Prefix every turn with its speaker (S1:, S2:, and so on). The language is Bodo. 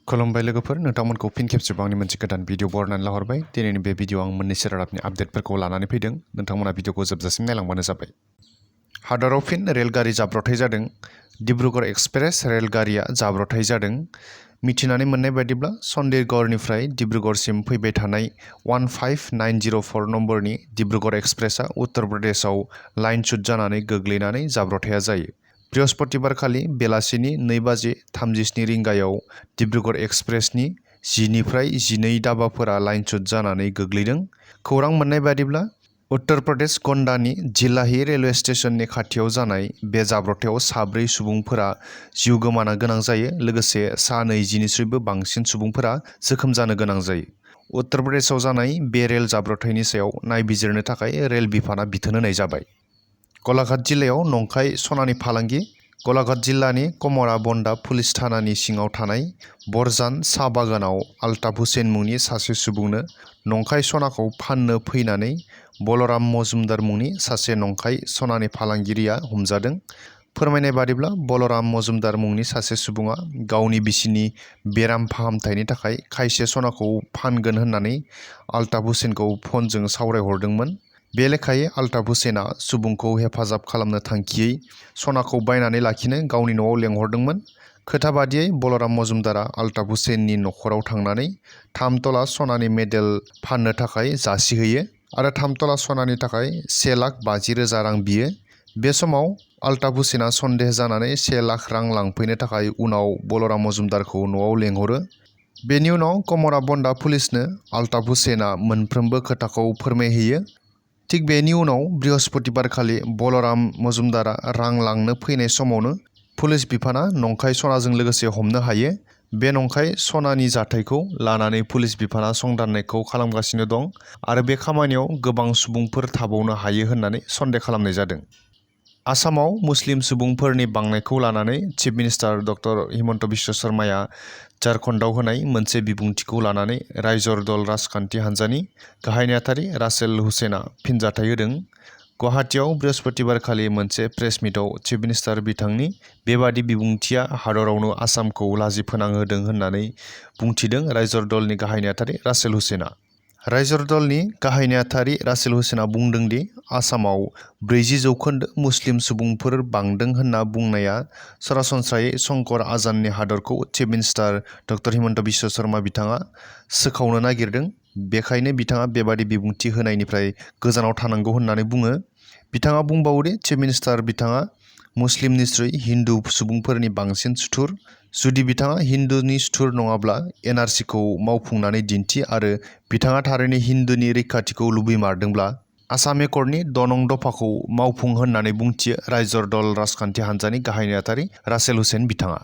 S1: खुलुमबाय लोगोफोर, नोंथांमोनखौ फिन खेबसेबाव आंनि मोनसे गोदान भिडिअ बरनायनानै लाहरबाय। दिनैनि बे भिडिअ आं मोननैसो रादाबनि आपडेटफोरखौ लानानै फैदों। नोंथांमोना भिडिअखौ जोबजासिम नायलांबानो जाबाय। हादराव फिन रेलगारि जाब्रबथाय जादों। डिब्रुगड़ एक्सप्रेस रेलगारिया जाब्रबथाय जादों। मिथिनानै मोननाय बायदिब्ला चन्डीगढ़निफ्राय डिब्रुगड़सिम फैबाय थानाय 15904 नम्बरनि डिब्रुगड़ एक्सप्रेसआ उत्तर प्रदेशआव लाइनच्युत जानानै गोग्लैनानै जाब्रबथाया जायो। बृहस्पतिबारखालि बेलासिनि 2:37 रिंगायाव डिब्रुगड़ एक्सप्रेसनि 10निफ्राय 12 दाबाफोरा लाइनच्युत जानानै गोग्लैदों। खौरां मोननाय बायदिब्ला उत्तर प्रदेश गन्डानि जिलाही रेलवे स्टेशननि खाथियाव जानाय बे जाब्रबथायाव 4 सुबुंफोरा जिउ गोमानो गोनां जायो, लोगोसे 20निख्रुइबो बांसिन सुबुंफोरा जोखोम जानो गोनां जायो। उत्तर प्रदेशआव जानाय बे रेल जाब्रबथायनि सायाव नायबिजिरनो थाखाय रेल बिफानआ बिथोन होनाय जाबाय। गलाघाट जिल्लायाव नंखाय सनानि फालांगि। गलाघाट जिल्लानि कमराबन्दा पुलिस थानानि सिङाव थानाय बरजान साहा बागानाव आल्ताफ हुसैन मुंनि सासे सुबुंनो नंखाय सनाखौ फाननो फैनानै बलराम मजुमदार मुंनि सासे नंखाय सनानि फालांगिरिया हमजादों। फोरमायनाय बादिब्ला बलराम मजुमदार मुंनि सासे सुबुङा गावनि बिसिनि बेराम फाहामथायनि थाखाय खायसे सनाखौ फानगोन होननानै आल्ताफ हुसैनखौ फनजों सावरायहरदोंमोन। बे लेखायै आल्ताफ हुसैना सुबुंखौ हेफाजाब खालामनो थांखियै सनाखौ बायनानै लाखिनो गावनि न'आव लेंहरदोंमोन। खोथा बादियै बलराम मजुमदारा आल्ताफ हुसैननि न'खराव थांनानै 3 तला सनानि मेडेल फाननो थाखाय जासिहोयो आरो 3 तला सनानि थाखाय 1,50,000 रां बियो। बे समाव आल्ताफ हुसैना सन्देह जानानै 1 लाख रां लांफैनो थाखाय उनाव बलराम मजुमदारखौ न'आव लेंहरो। बेनि उनाव कमराबन्दा पुलिसनो आल्ताफ हुसैना मोनफ्रोमबो खोथाखौ फोरमायहैयो। थिग बेनि उनाव बृहस्पतिबारखालि बलराम मजुमदारा रां लांनो फैनाय समावनो पुलिस बिफाना नंखाय सनाजों लोगोसे हमनो हायो। बे नंखाय सनानि जाथायखौ लानानै पुलिस बिफाना संदाननायखौ खालामगासिनो दं आरो बे खामानियाव गोबां सुबुंफोर थाबावनो हायो होननानै सन्देह खालामनाय जादों। आसामाव मुस्लिम सुबुंफोरनि बांनायखौ लानानै chief minister doctor Himanta Biswa शर्माया झारखन्डआव होनाय मोनसे बिबुंथिखौ लानानै रायजर दल राजखान्थि हान्जानि गाहाय नेहाथारि रासेल हुसैना फिनजाथाय होदों। गुवाहाटीआव बृहस्पतिबारखालि मोनसे प्रेस मिटआव चिफ मिनिस्टार बिथांनि बेबादि बिबुंथिया हादरावनो आसामखौ लाजि फोनांहोदों होननानै बुंथिदों रायजर दलनि गाहाय नेहाथारि रासेल हुसैना। रायजर दलनि गाहाय नेहाथारि रासेल हुसैना बुंदों दि आसामाव 40% मुस्लिम सुबुंफोर बांदों होनना बुंनाया सरासनस्रायै शंकर आजाननि हादरखौ chief minister doctor Himanta Biswa Sharma बिथाङा सोखावनो नागिरदों। बेखायनो बिथाङा बेबादि बिबुंथि होनायनिफ्राय गोजानाव थानांगौ होननानै बुङो। बिथाङा बुंबावो दि चिफ मिनिस्टार बिथाङा मुस्लिमनिख्रुइ हिन्दु सुबुंफोरनि बांसिन सुथुर। जुदि बिथाङा हिन्दुनि सुथुर नङाब्ला एनआरसिखौ मावफुंनानै दिन्थि आरो बिथाङा थारैनो हिन्दुनि रैखाथिखौ लुबैमारदोंब्ला आसाम एकर्डनि 2 नं दफाखौ मावफुं होननानै बुंथियो रायजर दल राजखान्थि हान्जानि गाहाय नेहाथारि रासेल हुसैन बिथाङा।